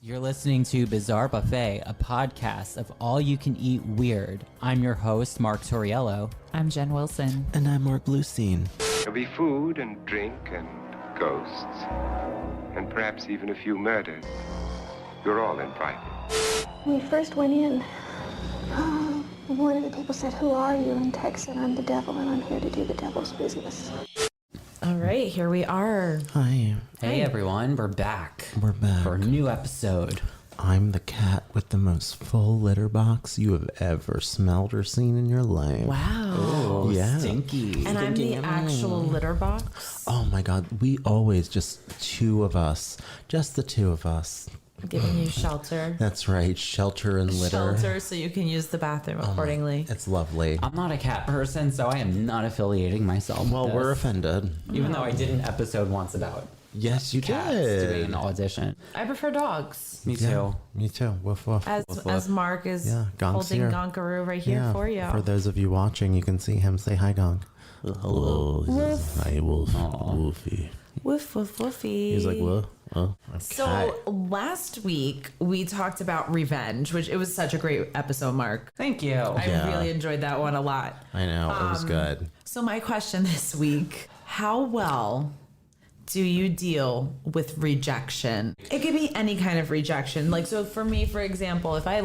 You're listening to Bizarre Buffet, a podcast of all-you-can-eat weird. I'm your host, Mark Torriello. I'm Jen Wilson. And I'm Mark Bluestein. There'll be food and drink and ghosts, and perhaps even a few murders. You're all invited. When we first went in, one of the people said, "Who are you?" And Tex said, "I'm the devil, and I'm here to do the devil's business." All right, here we are. Hi. Hey everyone, we're back. We're back. For a new episode. I'm the cat with the most full litter box you have ever smelled or seen in your life. Wow. Oh, Yeah. stinky. And I'm the actual litter box. Oh my God, we always just two of us. Just the two of us. Giving you shelter. That's right, shelter and litter. Shelter so you can use the bathroom accordingly. It's lovely. I'm not a cat person, so I am not affiliating myself Well, with we're this. offended. Even though I did an episode once about Yes, you cats doing did. an audition. I prefer dogs. Me too. Yeah, me too. Woof, woof. As woof, woof. as Mark is Yeah, Gonk's holding here. Gonkaroo right here Yeah, for you. For those of you watching, you can see him. Say hi, Gonk. Hello. Hi, Wolf. Wolfie. Woof, woof, woofy. He's like, what? Oh, okay. So last week we talked about revenge, which it was such a great episode, Mark. Thank you. I Yeah. really enjoyed that one a lot. I know, it was good. So my question this week, how well do you deal with rejection? It could be any kind of rejection. Like, so for me, for example, if I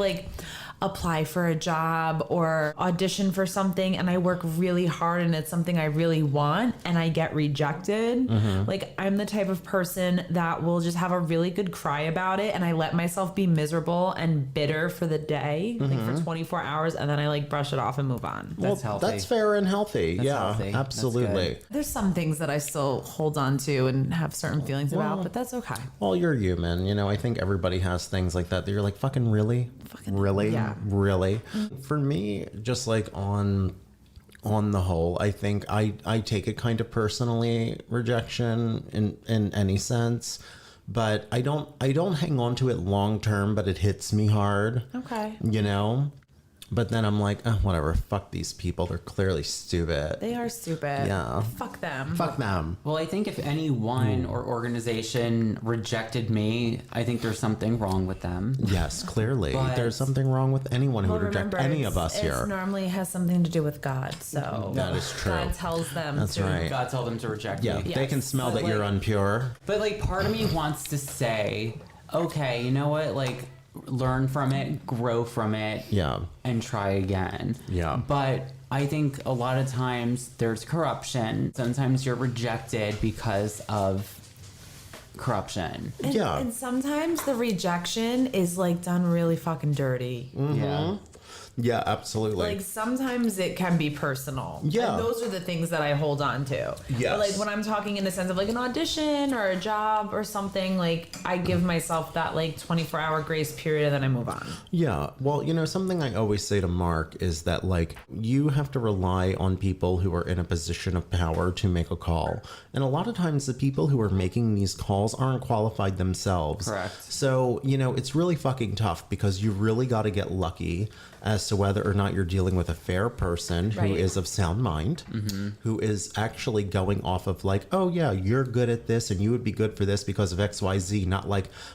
apply for a job or audition for something and I work really hard and it's something I really want and I get rejected, like I'm the type of person that will just have a really good cry about it and I let myself be miserable and bitter for the day, like for 24 hours, and then I brush it off and move on. That's healthy. That's fair and healthy. That's yeah, healthy. That's absolutely. good. There's some things that I still hold on to and have certain feelings about, but that's okay. Well, you're human. You know, I think everybody has things like that. That you're like, fucking really? Really? yeah. Really? For me, just on the whole, I think I take it kind of personally, rejection in any sense. But I don't hang on to it long term, but it hits me hard. Okay. You know? But then I'm like, oh, whatever, fuck these people. They're clearly stupid. They are stupid. Yeah. Fuck them. Fuck them. Well, I think if anyone or organization rejected me, I think there's something wrong with them. Yes, clearly. But- There's something wrong with anyone who Well, would reject remember, any of us it here. normally has something to do with God, so That is true. God tells them That's to. right. God told them to reject Yeah, me. they can smell But, that you're impure. But part of me wants to say, okay, you know what? Learn from it, grow from it, Yeah. and try again. Yeah. But I think a lot of times there's corruption. Sometimes you're rejected because of corruption. And, Yeah. and sometimes the rejection is done really fucking dirty. Yeah. Yeah, absolutely. Like sometimes it can be personal. Yeah. And those are the things that I hold on to. Yes. But when I'm talking in the sense of an audition or a job or something, I give myself that 24-hour grace period and then I move on. Yeah. Well, something I always say to Mark is that, you have to rely on people who are in a position of power to make a call. And a lot of times the people who are making these calls aren't qualified themselves. Correct. So, it's really fucking tough because you really got to get lucky as to whether or not you're dealing with a fair person who Right. is of sound mind, who is actually going off of oh yeah, you're good at this and you would be good for this because of XYZ, not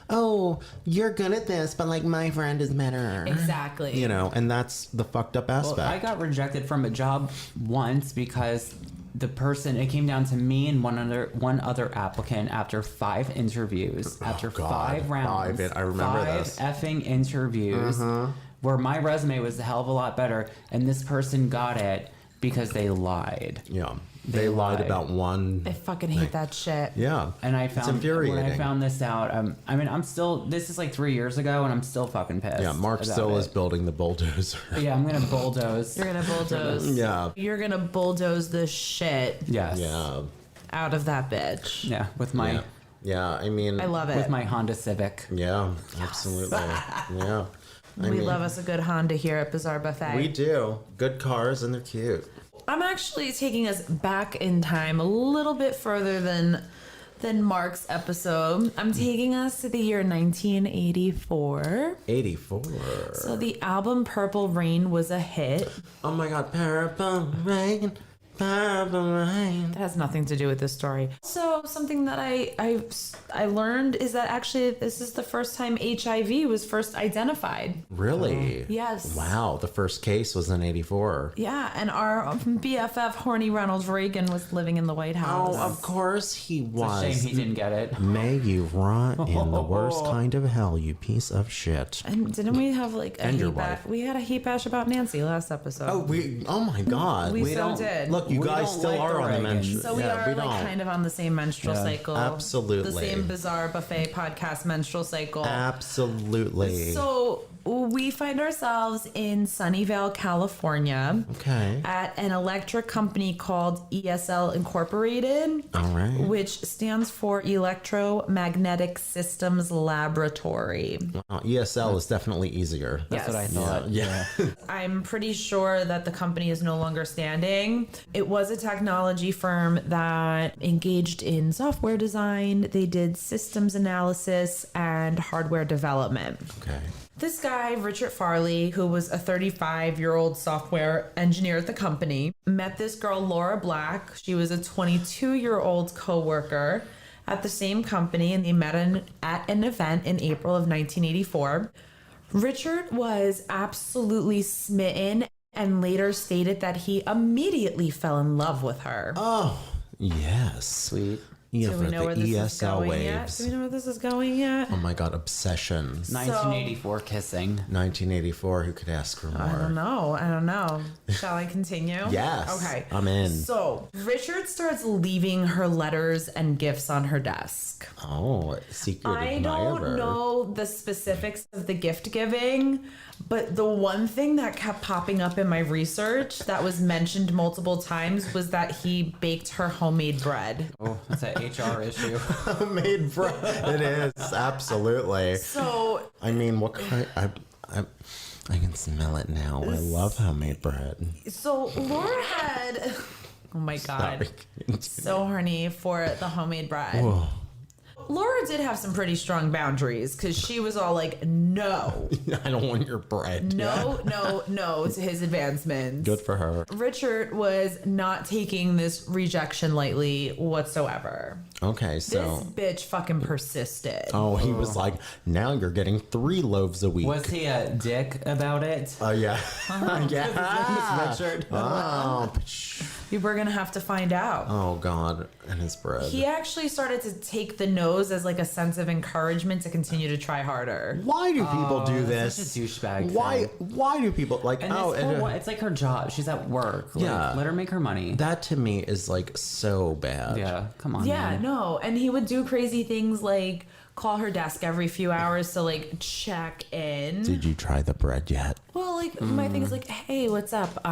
oh, you're good at this, but my friend is better. Exactly. And that's the fucked up aspect. Well, I got rejected from a job once because it came down to me and one other applicant after 5 interviews, after God, 5 rounds. I remember 5 this. effing interviews where my resume was a hell of a lot better, and this person got it because they lied. Yeah. They lied about one. I fucking hate that shit. Yeah. And I It's found when infuriating. I found this out, I'm still. This is 3 years ago, and I'm still fucking pissed. Yeah, Mark about still it. is building the bulldozer. Yeah, I'm gonna bulldoze. You're gonna bulldoze. Yeah. You're gonna bulldoze the shit Yes. Yeah. out of that bitch. Yeah, with my Yeah. Yeah, I mean. I love it. with my Honda Civic. Yeah, absolutely. Yeah. We love us a good Honda here at Bizarre Buffet. We do. Good cars and they're cute. I'm actually taking us back in time a little bit further than Mark's episode. I'm taking us to the year 1984. 84. So the album Purple Rain was a hit. Oh my God, Purple Rain. That has nothing to do with this story. So something that I learned is that actually this is the first time HIV was first identified. Really? Yes. Wow. The first case was in 84. Yeah, and our BFF, horny Ronald Reagan, was living in the White House. Oh, of course he was. Shame he didn't get it. May you rot in the worst kind of hell, you piece of shit. And didn't we have like a And your heat bash? wife. We had a heat bash about Nancy last episode. Oh my God. we so don't- did. Look, you We guys don't still like are the on the Reagans. menstrual. So we are like kind of on the same menstrual cycle. Absolutely. The same bizarre buffet podcast menstrual cycle. Absolutely. So we find ourselves in Sunnyvale, California. Okay. At an electric company called ESL Incorporated. All right. Which stands for Electromagnetic Systems Laboratory. ESL is definitely easier. That's what I Yes. thought. Yeah. I'm pretty sure that the company is no longer standing. It was a technology firm that engaged in software design. They did systems analysis and hardware development. Okay. This guy, Richard Farley, who was a 35-year-old software engineer at the company, met this girl, Laura Black. She was a 22-year-old coworker at the same company, and they met at an event in April of 1984. Richard was absolutely smitten and later stated that he immediately fell in love with her. Oh, yes. Sweet. Yeah, Do we know where this is going yet? Do we know where this is going yet? Oh my God, obsession. 1984 kissing. 1984, who could ask for more? I don't know. Shall I continue? Yes. Okay. I'm in. So Richard starts leaving her letters and gifts on her desk. Oh, secret I admirer. don't know the specifics of the gift giving, but the one thing that kept popping up in my research that was mentioned multiple times was that he baked her homemade bread. Oh, that's an HR issue. Homemade bread. It is, absolutely. So I mean, what kind... I can smell it now. I love homemade bread. Laura had... Oh my God. Sorry. So horny for the homemade bread. Whoa. Laura did have some pretty strong boundaries because she was all like, no, I don't want your bread. no to his advancements. Good for her. Richard was not taking this rejection lightly whatsoever. Okay, so... This bitch fucking persisted. Oh, he was like, now you're getting 3 loaves a week. Was he a dick about it? Oh, yeah. Yeah. Richard. Oh, You were going to have to find out. oh, God. And his bread. He actually started to take the nose as like a sense of encouragement to continue to try harder. Why do people do that's this? such a douchebag Why? thing. Why do people like? And oh, this and, whole it's like her job. She's at work. Like, Yeah. let her make her money. that to me is like so bad. Yeah, come on. Yeah, man. no. And he would do crazy things like call her desk every few hours to like check in. Did you try the bread yet? Well, like my thing is like, hey, what's up?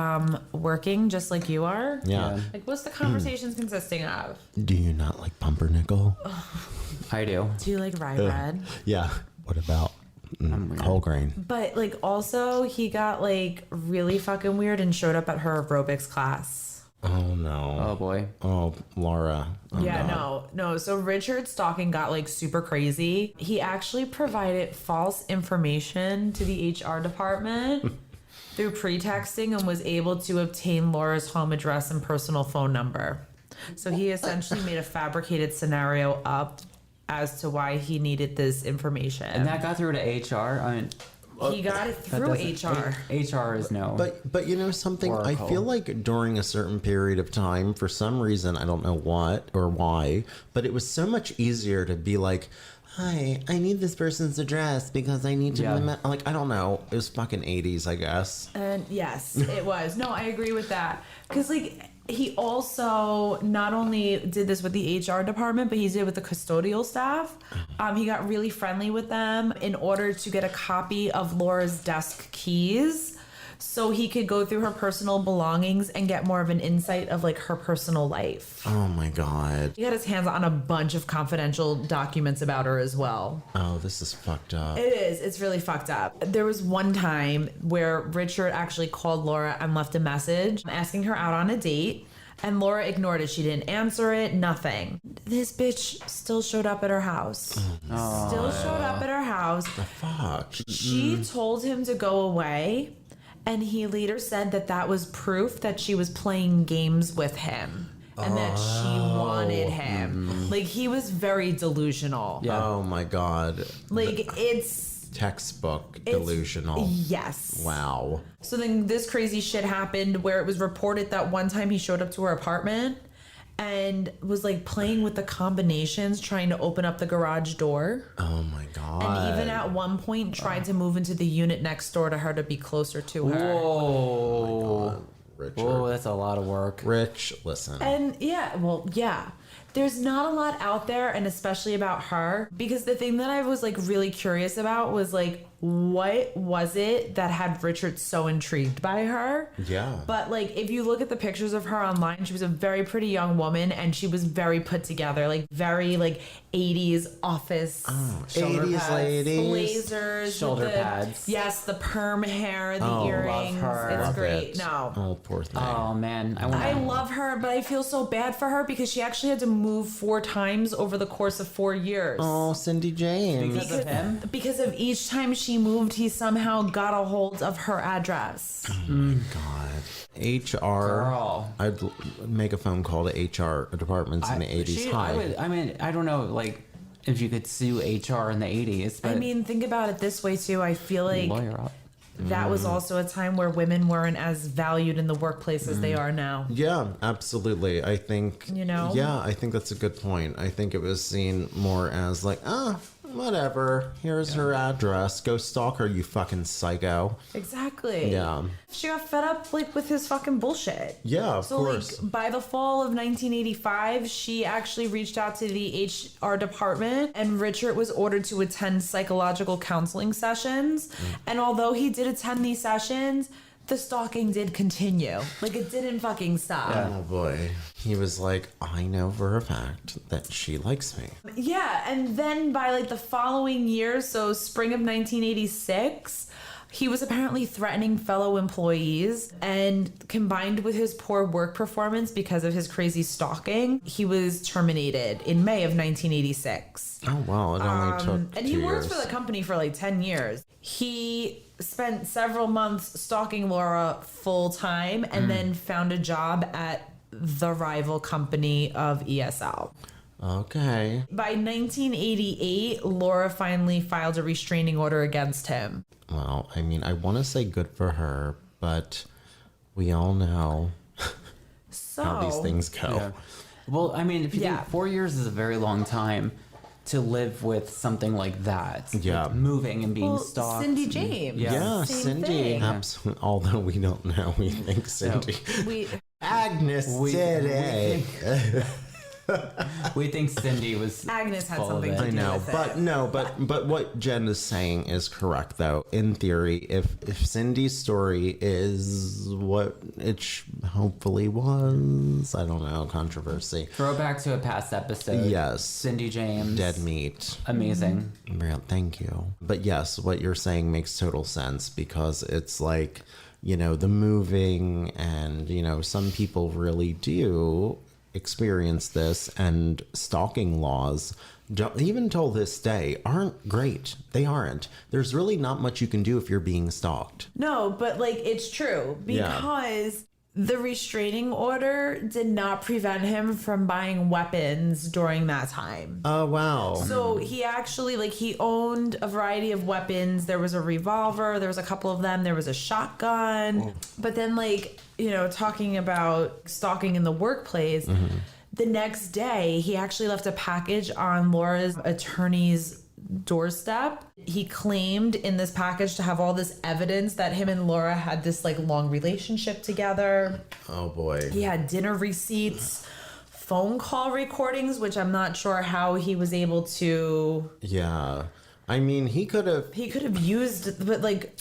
Working just like you are? Yeah. Like what's the conversations consisting of? Do you not like pumpernickel? I do. Do you like rye bread? Yeah. What about weird. whole grain? But like also he got like really fucking weird and showed up at her aerobics class. Oh no. Oh boy. Oh, Laura. Oh, Yeah, God. no. So Richard Stalking got like super crazy. He actually provided false information to the HR department through pretexting and was able to obtain Laura's home address and personal phone number. So he essentially made a fabricated scenario up as to why he needed this information. And that got through to HR. I mean, he got it that through doesn't- HR. HR is no. But you know something? Oracle. I feel like during a certain period of time, for some reason, I don't know what or why, but it was so much easier to be like, hi, I need this person's address because I need to... Yeah. Like, I don't know. It was fucking 80s, I guess. And yes, it was. No, I agree with that. Because, like, he also not only did this with the HR department, but he did with the custodial staff. He got really friendly with them in order to get a copy of Laura's desk keys so he could go through her personal belongings and get more of an insight of, like, her personal life. Oh, my God. He got his hands on a bunch of confidential documents about her as well. Oh, this is fucked up. It is. It's really fucked up. There was one time where Richard actually called Laura and left a message asking her out on a date. And Laura ignored it. She didn't answer it. Nothing. This bitch still showed up at her house. Still showed up at her house. Fuck. She told him to go away. And he later said that that was proof that she was playing games with him and that she wanted him. Like, he was very delusional. Yeah. Oh my God. Like, it's Textbook delusional. Yes. Wow. So then this crazy shit happened where it was reported that one time he showed up to her apartment and was like playing with the combinations, trying to open up the garage door. Oh my God. And even at one point tried to move into the unit next door to her to be closer to her. Whoa. Richard. Whoa, that's a lot of work. Rich, listen. And yeah. There's not a lot out there, and especially about her, because the thing that I was like really curious about was like, what was it that had Richard so intrigued by her? Yeah. But like, if you look at the pictures of her online, she was a very pretty young woman, and she was very put together, like very like 80s office. Shoulder 80s pads. ladies. Blazers, Shoulder with the, pads. yes, the perm hair, the Oh, love earrings. her. It's Love great. it. No, Oh, poor thing. Oh man, I love her, but I feel so bad for her because she actually had to move 4 times over the course of 4 years. Oh, Cindy James. Because of him? Because of each time she moved, he somehow got a hold of her address. Oh my God. HR. Girl. I'd make a phone call to HR departments in the 80s. Hi. I don't know, like, if you could sue HR in the 80s, but I mean, think about it this way too. I feel like lawyer up. that was also a time where women weren't as valued in the workplace as they are now. Yeah, absolutely. I think, You know? Yeah, I think that's a good point. I think it was seen more as like, whatever. Here's her address. Go stalk her, you fucking psycho. Exactly. Yeah. She got fed up like with his fucking bullshit. Yeah, of So course. like by the fall of 1985, she actually reached out to the HR department, and Richard was ordered to attend psychological counseling sessions. And although he did attend these sessions, the stalking did continue. Like, it didn't fucking stop. Oh boy. He was like, I know for a fact that she likes me. Yeah, and then by like the following year, so spring of 1986, he was apparently threatening fellow employees, and combined with his poor work performance because of his crazy stalking, he was terminated in May of 1986. Oh wow, it only took And 2 he worked years. for the company for like 10 years. He spent several months stalking Laura full time and then found a job at the rival company of ESL. Okay. By 1988, Laura finally filed a restraining order against him. Well, I mean, I want to say good for her, but we all know So, how these things go. Yeah. Well, I mean, if you Yeah. think 4 years is a very long time to live with something like that. Yeah. Like moving and being well, stalked. Cindy James. Yeah. Yeah, Same Cindy. thing. Absolutely. Although we don't know, we think Cindy. We Agnes We- did we it. We think Cindy was. Agnes had full of something it. to I do know, with but it. no, but what Jen is saying is correct, though. In theory, if Cindy's story is what it hopefully was, I don't know, controversy. Throwback to a past episode. Yes. Cindy James. Dead meat. Amazing. Real, thank you. But yes, what you're saying makes total sense because it's like, you know, the moving and, you know, some people really do experience this, and stalking laws, even till this day, aren't great. They aren't. There's really not much you can do if you're being stalked. No, but like it's true Yeah. because the restraining order did not prevent him from buying weapons during that time. Oh, wow. So he actually, like, he owned a variety of weapons. There was a revolver, there was a couple of them, there was a shotgun. But then, like, you know, talking about stalking in the workplace, the next day he actually left a package on Laura's attorney's doorstep. He claimed in this package to have all this evidence that him and Laura had this like long relationship together. Oh, boy. He had dinner receipts, phone call recordings, which I'm not sure how he was able to. Yeah. I mean, he could have Used, but like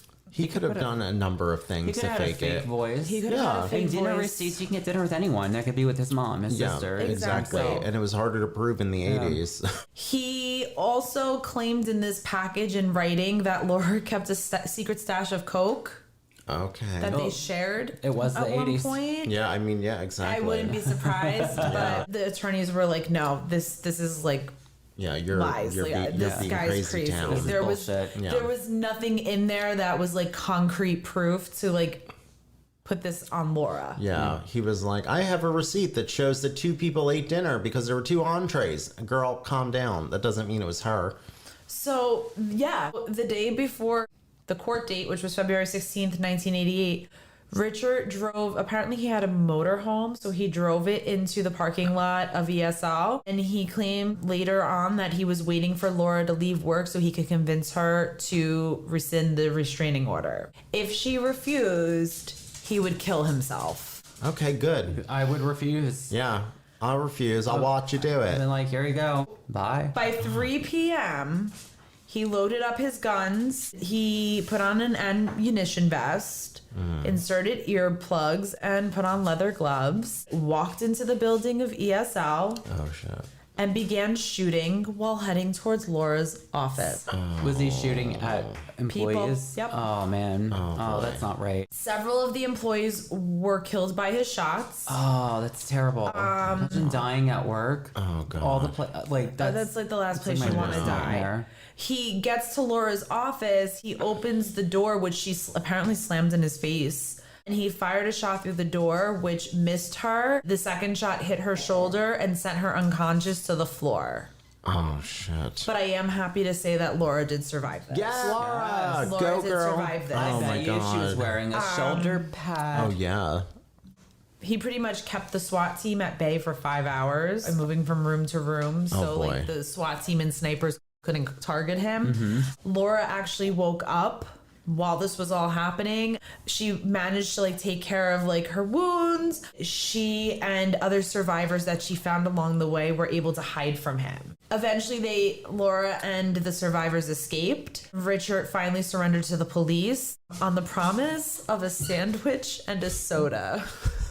done a number of He things could to have had a fake fake it. voice. he could have had a Yeah. fake And dinner voice. receipts, you can get dinner with anyone. That could be with his mom, his Yeah, sister. exactly. Exactly. And it was harder to prove in the 80s. He also claimed in this package in writing that Laura kept a secret stash of coke Okay. that they shared. It was at the one 80s. point. Yeah, I mean, yeah, exactly. I wouldn't be surprised, but the attorneys were like, "No, this is like Yeah, you're lies. you're, Like, be, this you're being guy's crazy crazy. town. There bullshit. Yeah. there was nothing in there that was like concrete proof to like put this on Laura. Yeah, he was like, I have a receipt that shows that 2 people ate dinner because there were 2 entrees. Girl, calm down. That doesn't mean it was her. So yeah, the day before the court date, which was February 16th, 1988, Richard drove, apparently he had a motorhome, so he drove it into the parking lot of ESL, and he claimed later on that he was waiting for Laura to leave work so he could convince her to rescind the restraining order. If she refused, he would kill himself. Okay, good. I would refuse. Yeah, I'll refuse. I'll watch you do And it. then like, here you go. Bye. By 3 p.m., he loaded up his guns, he put on an ammunition vest, inserted earplugs, and put on leather gloves, walked into the building of ESL, Oh, shit. and began shooting while heading towards Laura's office. Was he shooting at employees? Yep. Oh man. Oh, boy. that's not right. Several of the employees were killed by his shots. Oh, that's terrible. Imagine dying at work. Oh, God. All the like That's like the last place like you my want to worst die. nightmare. He gets to Laura's office. He opens the door, which she apparently slammed in his face. And he fired a shot through the door, which missed her. The second shot hit her shoulder and sent her unconscious to the floor. Oh, shit. But I am happy to say that Laura did survive this. Yeah, Laura, Laura go did girl. survive this. Oh, I my bet you she was God. wearing a shoulder pad. Oh, yeah. He pretty much kept the SWAT team at bay for 5 hours and moving from room to room. So boy. like the SWAT team and snipers couldn't target him. Mm-hmm. Laura actually woke up while this was all happening. She managed to like take care of like her wounds. She and other survivors that she found along the way were able to hide from him. Eventually Laura and the survivors escaped. Richard finally surrendered to the police on the promise of a sandwich and a soda.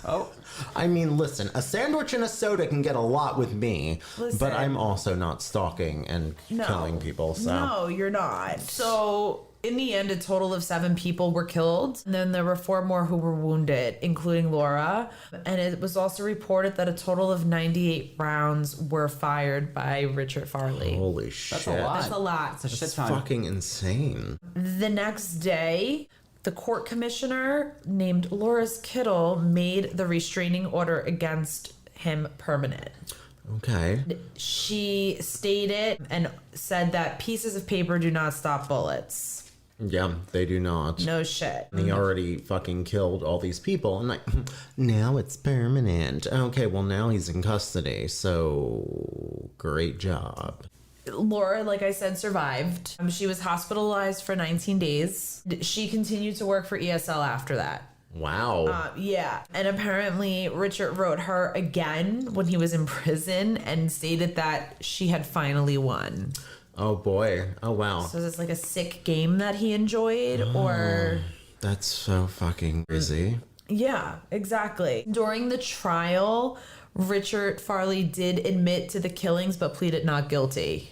Oh, I mean, listen, a sandwich and a soda can get a lot with me, Listen. but I'm also not stalking and killing people, so. No, you're not. So in the end, a total of 7 people were killed. And then there were 4 more who were wounded, including Laura. And it was also reported that a total of 98 rounds were fired by Richard Farley. Holy shit. that's a lot. That's a lot. It's a shit That's ton. fucking insane. The next day, the court commissioner named Loris Kittle made the restraining order against him permanent. Okay. She stated and said that pieces of paper do not stop bullets. Yeah, they do not. No shit. He already fucking killed all these people. And like, now it's permanent. Okay, well, now he's in custody. So, great job. Laura, like I said, survived. She was hospitalized for 19 days. She continued to work for ESL after that. Wow. Yeah. And apparently Richard wrote her again when he was in prison and stated that she had finally won. Oh, boy. Oh, wow. So is this like a sick game that he enjoyed or... That's so fucking crazy. Yeah, exactly. During the trial, Richard Farley did admit to the killings but pleaded not guilty.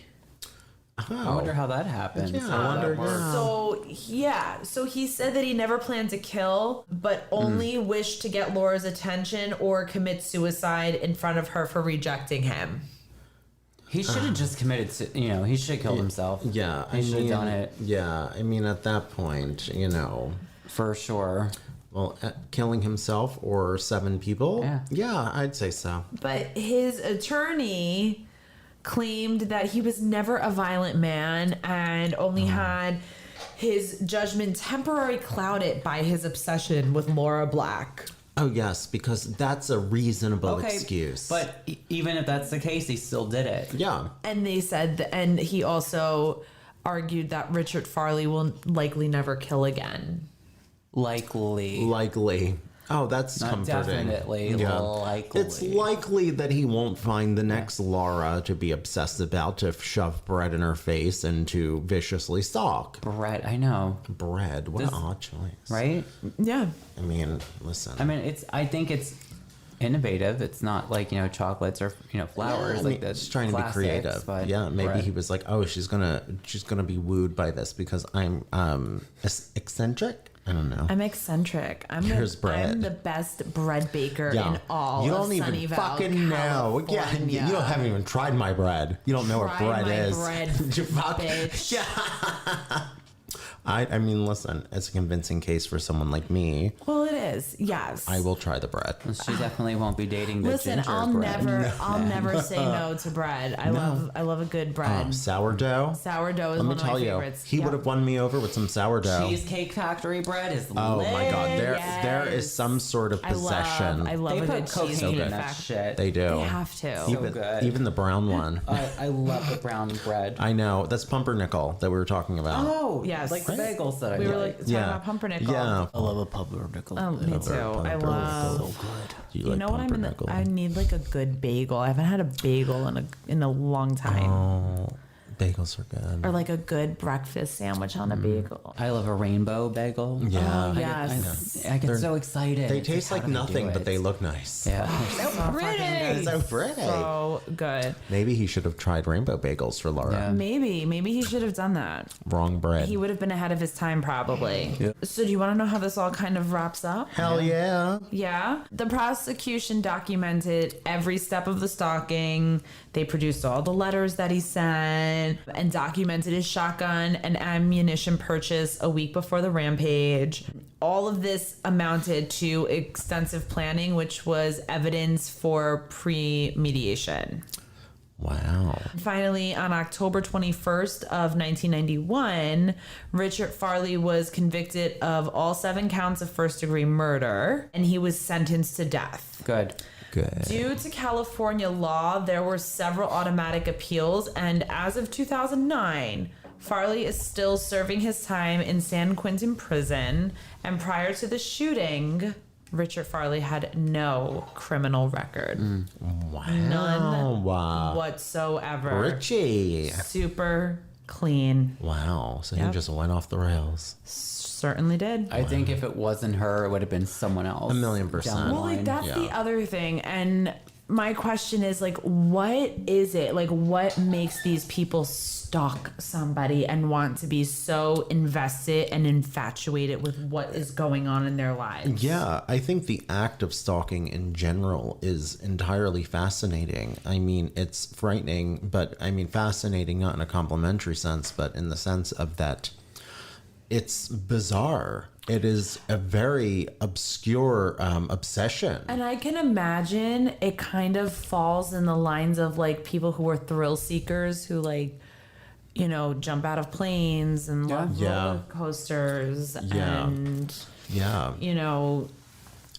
I wonder how that happened. Yeah, How I wonder, that works. yeah. So he said that he never planned to kill, but only wished to get Laura's attention or commit suicide in front of her for rejecting him. He should have just committed. He should have killed himself. Yeah, he should have done it Yeah, I mean, at that point, for sure. well, killing himself or 7 people? Yeah, I'd say so. But his attorney claimed that he was never a violent man and only had his judgment temporarily clouded by his obsession with Laura Black. Oh, yes, because that's a reasonable excuse. But even if that's the case, he still did it. yeah. And they said, and he also argued that Richard Farley will likely never kill again. Likely. Oh, that's Not comforting. definitely, likely. It's likely that he won't find the next Laura to be obsessed about, to shove bread in her face and to viciously stalk. Bread, I know, Bread, what an odd choice. right? Yeah. I mean, listen. I mean, I think it's innovative. It's not like chocolates or flowers. I like mean, the just trying to be classics, creative. But Yeah, maybe bread. he was like, oh, she's gonna be wooed by this because I'm eccentric. I don't know. I'm eccentric. Here's bread. I'm the best bread baker in all you of don't even Sunnyvale, fucking know. Yeah, California. you haven't even tried my bread. You don't know what Try bread my is. bread, bitch. I mean, listen, it's a convincing case for someone like me. Well, it is. Yes. I will try the bread. She definitely won't be dating the Listen, I'll gingerbread. never say no to bread. I love a good bread. Sourdough. Sourdough is Let me one of tell my you, favorites. he would have won me over with some sourdough. Cheesecake Factory bread is Oh my god, there is Yes. some sort of possession. I love They a put good cocaine cheesecake in that factory. shit. They do. They have to. even, good. even the brown one. I love the brown bread. I know. That's pumpernickel that we were talking about. Oh, Yes. like the bagels that I We were like. like talking about pumpernickel. Yeah. I love a pumpernickel. Oh, me too. I love. You You like know what? pumpernickel? I need like a good bagel. I haven't had a bagel in a long time. Oh, bagels are good. Or like a good breakfast sandwich on a bagel. I love a rainbow bagel. Yeah. Oh, yes. I get so excited. They It's taste how like do nothing, do but it? they look nice. Yeah. So pretty. So pretty. So good. Maybe he should have tried rainbow bagels for Laura. Yeah. Maybe he should have done that. Wrong bread. He would have been ahead of his time probably. So do you want to know how this all kind of wraps up? Hell yeah. Yeah. The prosecution documented every step of the stalking. They produced all the letters that he sent and documented his shotgun and ammunition purchase a week before the rampage. All of this amounted to extensive planning, which was evidence for premediation. Wow. Finally, on October 21st of 1991, Richard Farley was convicted of all 7 counts of first-degree murder, and he was sentenced to death. Good. Good. Due to California law, there were several automatic appeals, and as of 2009, Farley is still serving his time in San Quentin prison, and prior to the shooting, Richard Farley had no criminal record. Wow. None Wow. whatsoever. Richie. Super clean. Wow. So he Yep. just went off the rails. Certainly did. I think if it wasn't her, it would have been someone else. 1,000,000%. down the Well, like line. that's the Yeah. other thing. And my question is like, what is it? Like, what makes these people stalk somebody and want to be so invested and infatuated with what is going on in their lives? Yeah, I think the act of stalking in general is entirely fascinating. I mean, it's frightening, but I mean, fascinating not in a complimentary sense, but in the sense of that it's bizarre. It is a very obscure obsession. And I can imagine it kind of falls in the lines of like people who are thrill seekers who like, you know, jump out of planes and love Yeah. roller coasters Yeah. and, Yeah. you know,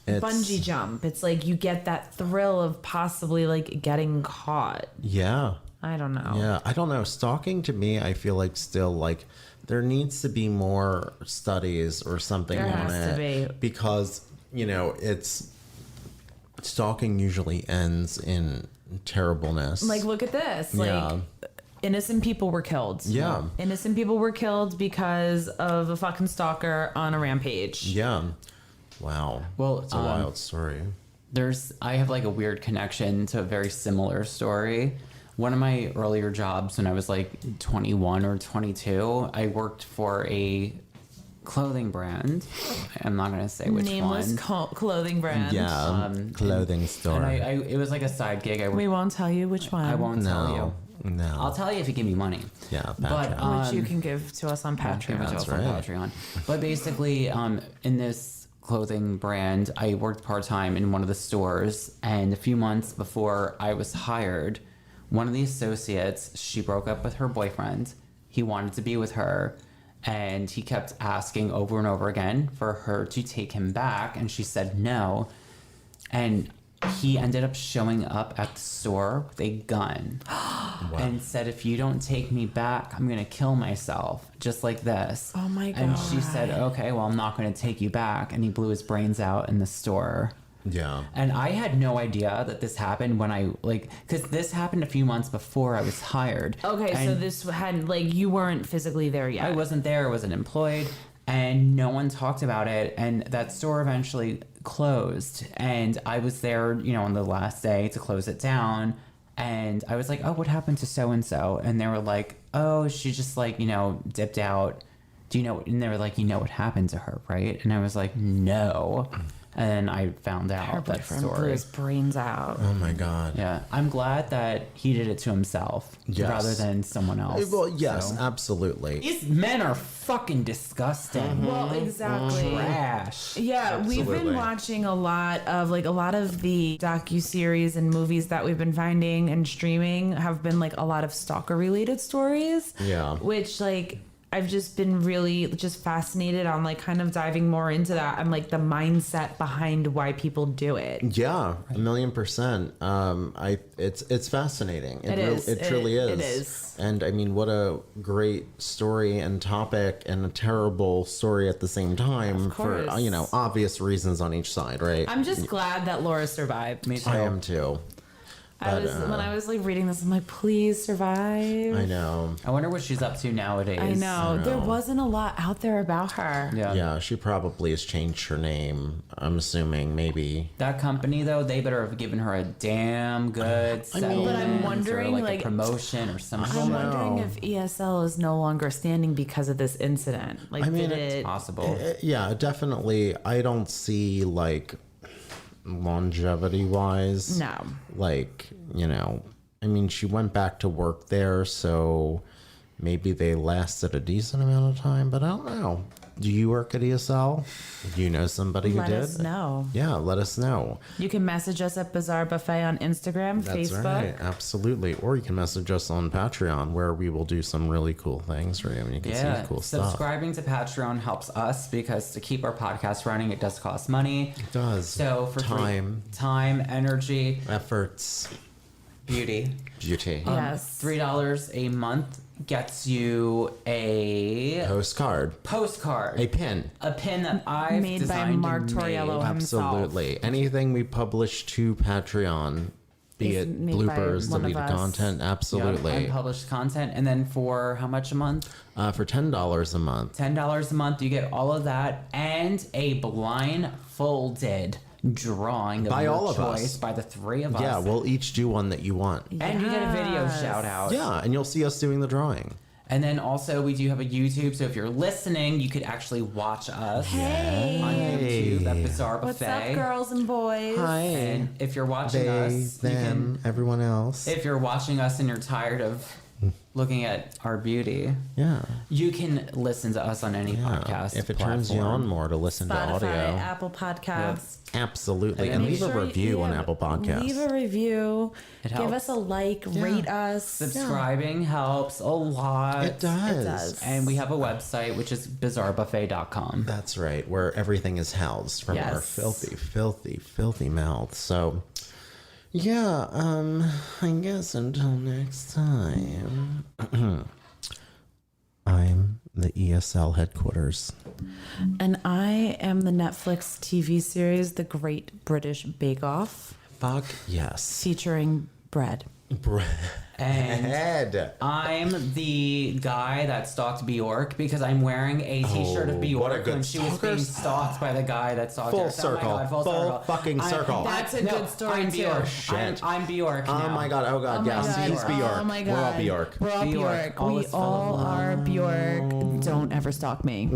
It's, bungee jump. It's like you get that thrill of possibly like getting caught. Yeah. I don't know. Yeah. I don't know. Stalking to me, I feel like still like there needs to be more studies or something There on has to it. be. Because, you know, it's stalking usually ends in terribleness. Like, look at this. Like, Yeah. innocent people were killed. Yeah. Innocent people were killed because of a fucking stalker on a rampage. Yeah. Wow. Well, it's a wild story. I have like a weird connection to a very similar story. One of my earlier jobs when I was like 21 or 22, I worked for a clothing brand. I'm not going to say which Nameless one. clothing brand. Yeah. Clothing store. And it was like a side gig. We won't tell you which one. I won't tell no. you. No. I'll tell you if you give me money. Yeah. But Patreon. Which you can give to us on Give it Patreon. to us That's on right. Patreon. But basically, in this clothing brand, I worked part-time in one of the stores, and a few months before I was hired, one of the associates, she broke up with her boyfriend. He wanted to be with her, and he kept asking over and over again for her to take him back, and she said no. And he ended up showing up at the store with a gun and said, if you don't take me back, I'm going to kill myself, just like this. Oh my And she God. said, okay, well, I'm not going to take you back. And he blew his brains out in the store. Yeah. And I had no idea that this happened when because this happened a few months before I was hired. Okay, so And this had like you weren't phically there yet. I wasn't there, wasn't employed, and no one talked about it. And that store eventually closed. And I was there, on the last day to close it down. And I was like, oh, what happened to so-and-so? And they were like, oh, she just dipped out do you know, and they were like, you know what happened to her, right? And I was like, no. And I found out Her that boyfriend blew story. his brains out. Oh my God. Yeah, I'm glad that he did it to himself Yes. rather than someone else. Well, yes, So- absolutely. These men are fucking disgusting. Well, exactly. Trash. Yeah, we've been Absolutely. watching a lot of the docuseries and movies that we've been finding and streaming have been like a lot of stalker related stories. Yeah. Which like I've just been really just fascinated on like kind of diving more into that and like the mindset behind why people do it. Yeah, 1,000,000%. It's fascinating. It is. It truly is. It is. And I mean, what a great story and topic, and a terrible story at the same time, for course. obvious reasons on each side, right? I'm just glad that Laura survived. Me too. I am too. When I was like reading this, I'm like, please survive. I know. I wonder what she's up to nowadays. I know. There wasn't a lot out there about her. Yeah. Yeah, she probably has changed her name. I'm assuming, maybe. That company though, they better have given her a damn good settlement. But I'm wondering, or like, a promotion or something. I'm wondering if ESL is no longer standing because of this incident. Like, I mean, did it's it? Possible. Yeah, definitely. I don't see like longevity wise. No. Like, I mean, she went back to work there, so maybe they lasted a decent amount of time, but I don't know. Do you work at ESL? Do you know somebody who Let did? us know. Yeah, let us know. You can message us at Bizarre Buffet on Instagram, That's Facebook. right, absolutely. Or you can message us on Patreon, where we will do some really cool things for you, and you can Yeah, see cool stuff. subscribing to Patreon helps us because to keep our podcast running, it does cost money. It does. So for time, time, energy, efforts, beauty. beauty, Yes. $3 a month gets you a postcard, a pin. a pin that I've Made by designed Mark and Torriello made. himself. Absolutely. Anything we publish to Patreon, be Is it made by bloopers, one of deleted us. content, absolutely. Unpublished content, and then for how much a month? For $10 a month. $10 a month, you get all of that and a blindfolded drawing of By your all of choice us. by the three of us. Yeah, we'll each do one that you want. and you get a video Yes. shout out. Yeah, and you'll see us doing the drawing. And then also we do have a YouTube, so if you're listening, you could actually watch us Hey. on YouTube at Bizarre What's Buffet. up, girls and boys? And if you're watching They, us, you them, everyone else. if you're watching us and you're tired of looking at our beauty, Yeah. you can listen to us on any podcast. If it turns you platform. on more to listen to Spotify, audio. Apple Podcasts. Absolutely. And And make leave a Sure, review on yeah, Apple Podcasts. Leave a review. It Give helps. us a like. Rate us. Subscribing helps a lot. It does. It does. And we have a website, which is bizarrebuffet.com. That's right, where everything is housed from our Yes. filthy, filthy, filthy mouths. So, yeah, I guess until next time, I'm the ESL headquarters. And I am the Netflix TV series The Great British Bake Off, Fuck yes. featuring bread. And Bread. I'm the guy that stalked Bjork because I'm wearing a t-shirt of Oh, Bjork what a good when she was being stalker. stalked by the guy that stalked Full her. circle. Oh my God, full Full circle. fucking circle. That's a good story, I'm too. Bjork. Shit. I'm Bjork now. Oh my god, oh god, Oh my yes, God. he's Bjork. Oh my We're all God. Bjork. We're all Bjork. Bjork. All We is full of all love. are Bjork. Don't ever stalk me.